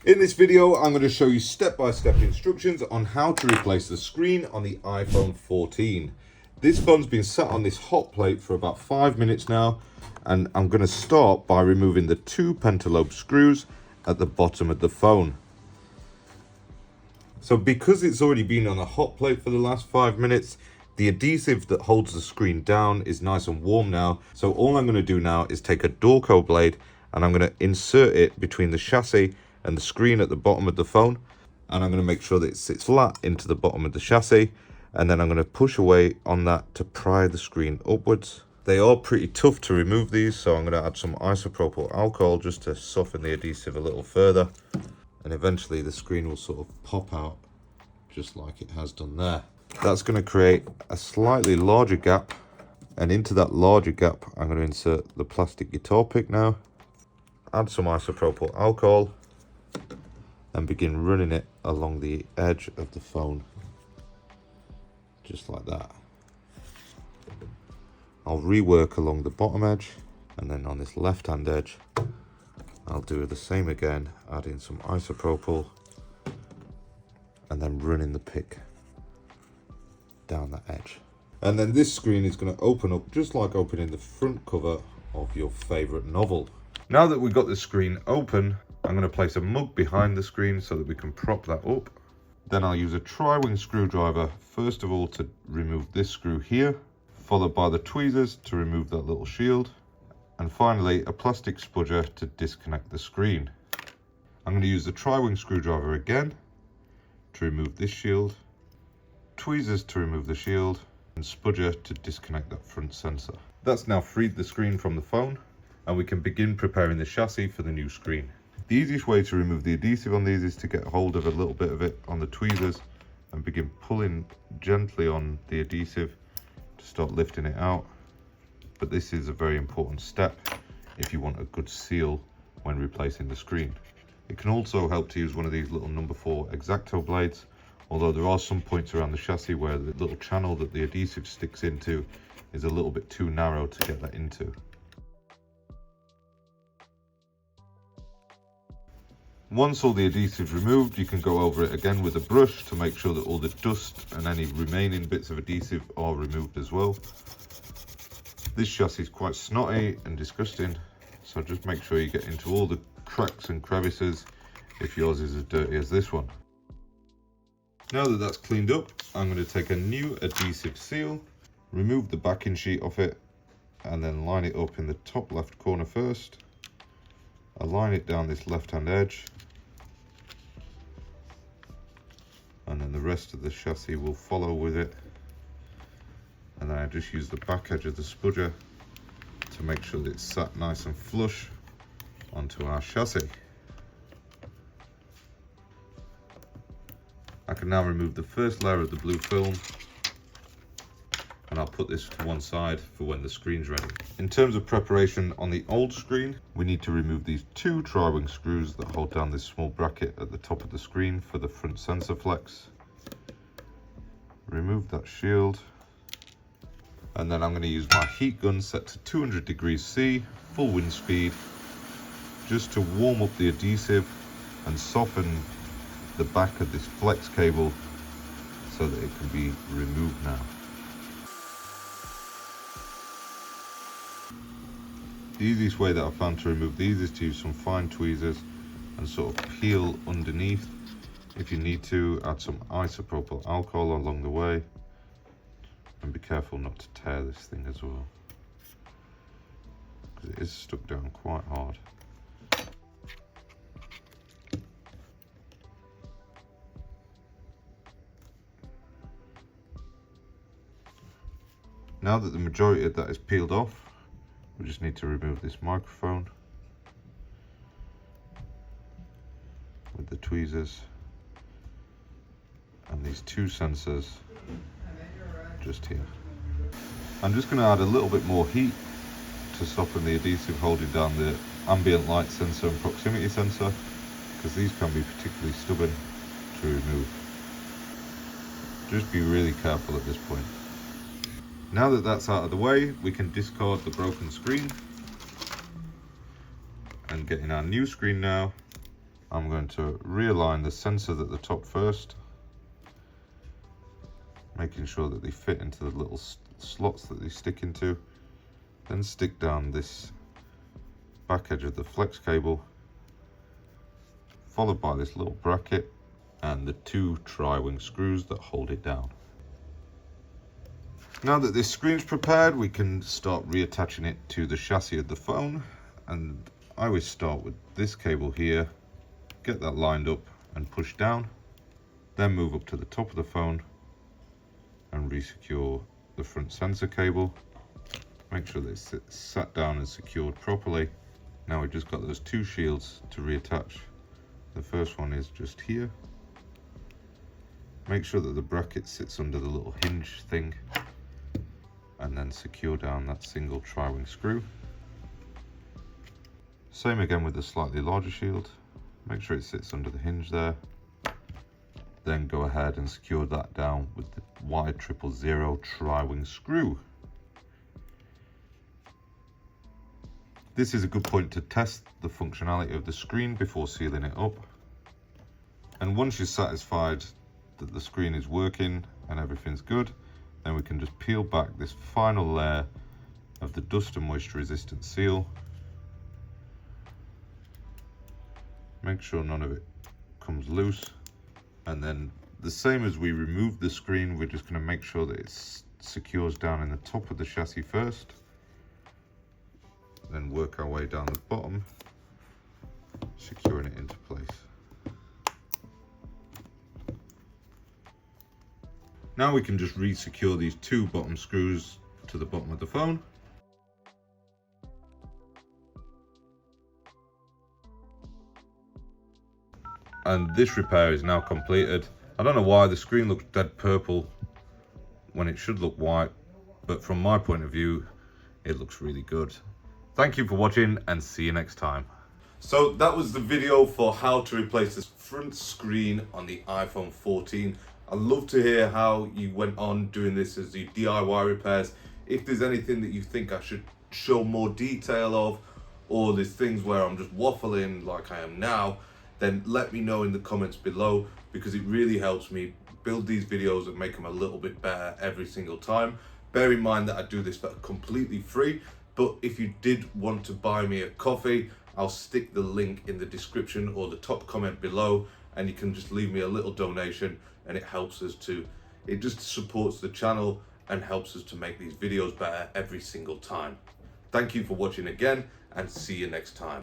In this video, I'm going to show you step-by-step instructions on how to replace the screen on the iPhone 14. This phone's been sat on this hot plate for about 5 minutes now, and I'm going to start by removing the 2 pentalobe screws at the bottom of the phone. So because it's already been on a hot plate for the last 5 minutes, the adhesive that holds the screen down is nice and warm now. So all I'm going to do now is take a Dorco blade and I'm going to insert it between the chassis and the screen at the bottom of the phone, and I'm going to make sure that it sits flat into the bottom of the chassis, and then I'm going to push away on that to pry the screen upwards. They are pretty tough to remove these, so I'm going to add some isopropyl alcohol just to soften the adhesive a little further, and eventually the screen will sort of pop out just like it has done there. That's going to create a slightly larger gap, and into that larger gap I'm going to insert the plastic guitar pick now, add some isopropyl alcohol, and begin running it along the edge of the phone, just like that. I'll rework along the bottom edge, and then on this left hand edge I'll do the same again, adding some isopropyl and then running the pick down that edge. And then this screen is going to open up just like opening the front cover of your favorite novel. Now that we've got the screen open, I'm going to place a mug behind the screen so that we can prop that up. Then I'll use a tri-wing screwdriver, first of all to remove this screw here, followed by the tweezers to remove that little shield, and finally a plastic spudger to disconnect the screen. I'm going to use the tri-wing screwdriver again to remove this shield, tweezers to remove the shield, and spudger to disconnect that front sensor. That's now freed the screen from the phone, and we can begin preparing the chassis for the new screen. The easiest way to remove the adhesive on these is to get hold of a little bit of it on the tweezers and begin pulling gently on the adhesive to start lifting it out. But this is a very important step if you want a good seal when replacing the screen. It can also help to use one of these little number 4 X-Acto blades, although there are some points around the chassis where the little channel that the adhesive sticks into is a little bit too narrow to get that into. Once all the adhesive is removed, you can go over it again with a brush to make sure that all the dust and any remaining bits of adhesive are removed as well. This chassis is quite snotty and disgusting, so just make sure you get into all the cracks and crevices if yours is as dirty as this one. Now that that's cleaned up, I'm going to take a new adhesive seal, remove the backing sheet off it, and then line it up in the top left corner first. Align it down this left hand edge, and then the rest of the chassis will follow with it, and then I just use the back edge of the spudger to make sure that it's sat nice and flush onto our chassis. I can now remove the first layer of the blue film, and I'll put this to one side for when the screen's ready. In terms of preparation on the old screen, we need to remove these 2 tri-wing screws that hold down this small bracket at the top of the screen for the front sensor flex. Remove that shield, and then I'm going to use my heat gun set to 200 degrees C, full wind speed, just to warm up the adhesive and soften the back of this flex cable so that it can be removed now. The easiest way that I've found to remove these is to use some fine tweezers and sort of peel underneath. If you need to, add some isopropyl alcohol along the way, and be careful not to tear this thing as well, because it is stuck down quite hard. Now that the majority of that is peeled off, we just need to remove this microphone with the tweezers and these 2 sensors just here. I'm just going to add a little bit more heat to soften the adhesive holding down the ambient light sensor and proximity sensor, because these can be particularly stubborn to remove. Just be really careful at this point. Now that that's out of the way, we can discard the broken screen and get in our new screen now I'm going to realign the sensors at the top first, making sure that they fit into the little slots that they stick into. Then stick down this back edge of the flex cable, followed by this little bracket and the 2 tri-wing screws that hold it down. Now that this screen's prepared, we can start reattaching it to the chassis of the phone. And I always start with this cable here, get that lined up and push down, then move up to the top of the phone and resecure the front sensor cable. Make sure that it's sat down and secured properly. Now we've just got those 2 shields to reattach. The first one is just here. Make sure that the bracket sits under the little hinge thing, and then secure down that single tri-wing screw. Same again with the slightly larger shield. Make sure it sits under the hinge there. Then go ahead and secure that down with the wide 000 tri-wing screw. This is a good point to test the functionality of the screen before sealing it up. And once you're satisfied that the screen is working and everything's good, then we can just peel back this final layer of the dust and moisture resistant seal. Make sure none of it comes loose, and then the same as we removed the screen, we're just going to make sure that it secures down in the top of the chassis first, then work our way down the bottom, securing it into place. Now we can just re-secure these 2 bottom screws to the bottom of the phone. And this repair is now completed. I don't know why the screen looks dead purple when it should look white, but from my point of view, it looks really good. Thank you for watching and see you next time. So that was the video for how to replace this front screen on the iPhone 14. I'd love to hear how you went on doing this as the DIY repairs. If there's anything that you think I should show more detail of, or there's things where I'm just waffling like I am now, then let me know in the comments below, because it really helps me build these videos and make them a little bit better every single time. Bear in mind that I do this for completely free, but if you did want to buy me a coffee, I'll stick the link in the description or the top comment below, and you can just leave me a little donation, and it helps us to, it just supports the channel and helps us to make these videos better every single time. Thank you for watching again, and see you next time.